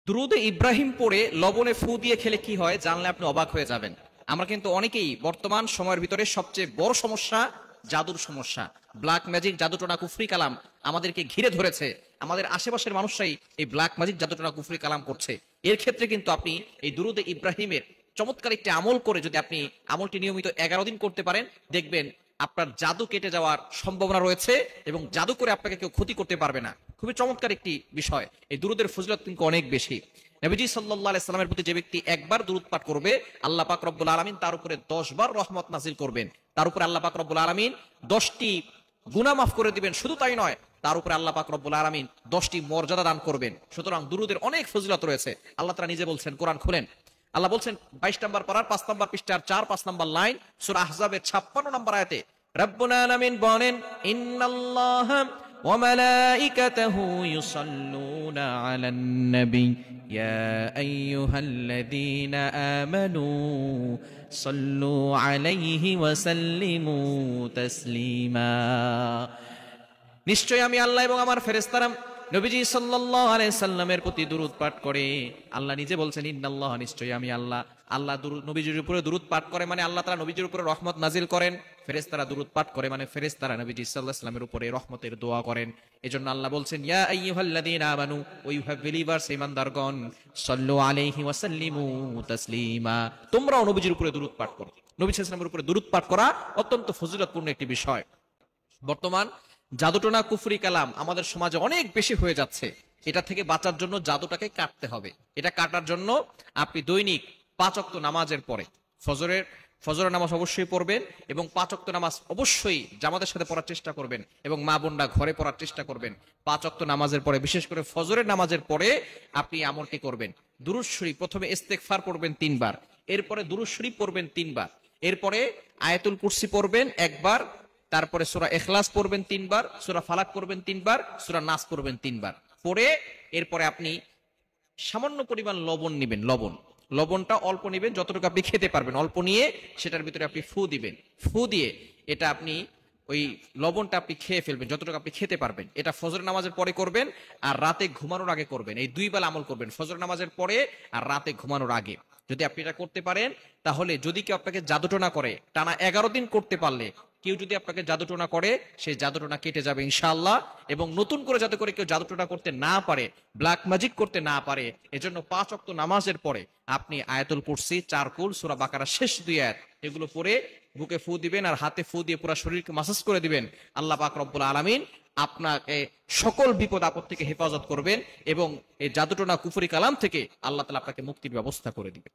দুরুদে ইব্রাহিম পড়ে লবণে ফু দিয়ে খেলে কি হয় জানলে আপনি অবাক হয়ে যাবেন। আমরা কিন্তু অনেকেই বর্তমান সময়ের ভিতরে সবচেয়ে বড় সমস্যা জাদুর সমস্যা। ব্ল্যাক ম্যাজিক, জাদুটোনা, কুফরি কালাম আমাদেরকে ঘিরে ধরেছে। আমাদের আশেপাশের মানুষরাই এই ব্ল্যাক ম্যাজিক, জাদুটোনা, কুফরি কালাম করছে। এর ক্ষেত্রে কিন্তু আপনি এই দুরুদে ইব্রাহিমের চমৎকার একটি আমল করে যদি আপনি আমলটি নিয়মিত 11 দিন করতে পারেন, দেখবেন আপনার জাদু কেটে যাওয়ার সম্ভাবনা রয়েছে এবং জাদু করে আপনাকে কেউ ক্ষতি করতে পারবে না। খুবই চমৎকার একটি বিষয়। এই দুরুদের ফজিলত কিন্তু অনেক বেশি। নবীজি সাল্লাল্লাহু আলাইহি সাল্লামের প্রতি যে ব্যক্তি একবার দুরুদ পাঠ করবে, আল্লাহ পাক রব্বুল আলামিন তার উপরে 10 বার রহমত নাজিল করবেন। তার উপরে আল্লাহ পাক রব্বুল আলামিন 10টি গুনাহ মাফ করে দিবেন। শুধু তাই নয়, তার উপরে আল্লাহ পাক রব্বুল আলামিন 10টি মর্যাদা দান করবেন। সুতরাং দুরুদের অনেক ফজিলত রয়েছে। আল্লাহ তাআলা নিজে বলছেন, কোরআন খুলেন, আল্লাহ বলছেন 22 নম্বর পারার 5 নম্বর পৃষ্ঠার 4-5 নম্বর লাইন, সূরা আহজাবের 56 নম্বর আয়াতে রব্বুল আলামিন বলেন, ইন্নাল্লাহা ওয়া মালাইকাতাহু ইউসাল্লুনা আলান নবী ইয়া আইয়ুহাল্লাযীনা আমানু সাল্লু আলাইহি ওয়া সাল্লিমু তাসলিমা। নিশ্চয় আমি আল্লাহ এবং আমার ফেরেশতারা নবীজি সাল্লাল্লাহু আলাইহি সাল্লামের প্রতি দুরূদ পাঠ করে। আল্লাহ নিজে বলছেন, ইন্নাল্লাহ, নিশ্চয়ই আমি আল্লাহ। আল্লাহ নবীজির উপরে দুরূদ পাঠ করে মানে আল্লাহ তাআলা নবীজির উপরে রহমত নাজিল করেন। ফেরেশতারা দুরূদ পাঠ করে মানে ফেরেশতারা নবীজি সাল্লাল্লাহু আলাইহি সাল্লামের উপরে রহমতের দোয়া করেন। এজন্য আল্লাহ বলছেন, ইয়া আইয়ুহাল্লাযীনা আমানু, ও ইউ হ্যাভ বিলিভার্স, ঈমানদারগণ, সাল্লু আলাইহি ওয়া সাল্লিমু তাসলিমা, তোমরাও নবীজির উপরে দুরূদ পাঠ করো। নবী সাল্লাল্লাহু আলাইহি সাল্লামের উপরে দুরূদ পাঠ করা অত্যন্ত ফজিলতপূর্ণ একটি বিষয়। বর্তমান জাদুটোনা, কুফরি কালাম আমাদের সমাজে অনেক বেশি হয়ে যাচ্ছে। এটা থেকে বাঁচার জন্য জাদুটাকে কাটতে হবে। এটা কাটার জন্য আপনি দৈনিক 5 ওয়াক্ত নামাজের পরে ফজরের নামাজ অবশ্যই পড়বেন এবং 5 ওয়াক্ত নামাজ অবশ্যই জামাতের সাথে পড়ার চেষ্টা করবেন এবং মা বোনরা ঘরে পড়ার চেষ্টা করবেন। 5 ওয়াক্ত নামাজের পরে, বিশেষ করে ফজরের নামাজের পরে আপনি আমলটি করবেন। দুরূদ শরীফ প্রথমে ইস্তেগফার পড়বেন 3 বার, এরপরে দুরূদ শরীফ পড়বেন 3 বার, এরপরে আয়াতুল কুরসি পড়বেন 1 বার, তারপরে সূরা ইখলাস পড়বেন 3 বার, সূরা ফালাক পড়বেন 3 বার, সূরা নাস পড়বেন 3 বার। পড়ে এরপরে আপনি সামান্য পরিমাণ লবণ নেবেন। লবণটা অল্প নেবেন, যতটুকু আপনি খেতে পারবেন অল্প নিয়ে সেটার ভিতরে আপনি ফু দিবেন। ফু দিয়ে এটা আপনি ওই লবণটা আপনি খেয়ে ফেলবেন যতটুকু আপনি খেতে পারবেন। এটা ফজর নামাজের পরে করবেন আর রাতে ঘুমানোর আগে করবেন। এই 2 বেলা আমল করবেন, ফজর নামাজের পরে আর রাতে ঘুমানোর আগে। যদি আপনি এটা করতে পারেন, তাহলে যদি কেউ আপনাকে জাদুটোনা করে, টানা 11 দিন করতে পারলে, কেউ যদি আপনাকে জাদুটোনা করে, সেই জাদুটোনা কেটে যাবে ইনশাআল্লাহ। এবং নতুন করে যাতে করে কেউ জাদুটোনা করতে না পারে, ব্ল্যাক ম্যাজিক করতে না পারে, এজন্য 5 ওয়াক্ত নামাজের পরে আপনি আয়াতুল কুরসি, 4 কুল, সূরা বাকারা শেষ 2 আয়াত এগুলো পড়ে বুকে ফু দিবেন আর হাতে ফু দিয়ে পুরো শরীরকে মাসাজ করে দিবেন। আল্লাহ পাক রব্বুল আলামিন আপনাকে সকল বিপদ আপদ থেকে হেফাজত করবেন এবং এই জাদুটোনা, কুফরি কালাম থেকে আল্লাহ তাআলা আপনাকে মুক্তির ব্যবস্থা করে দিবেন।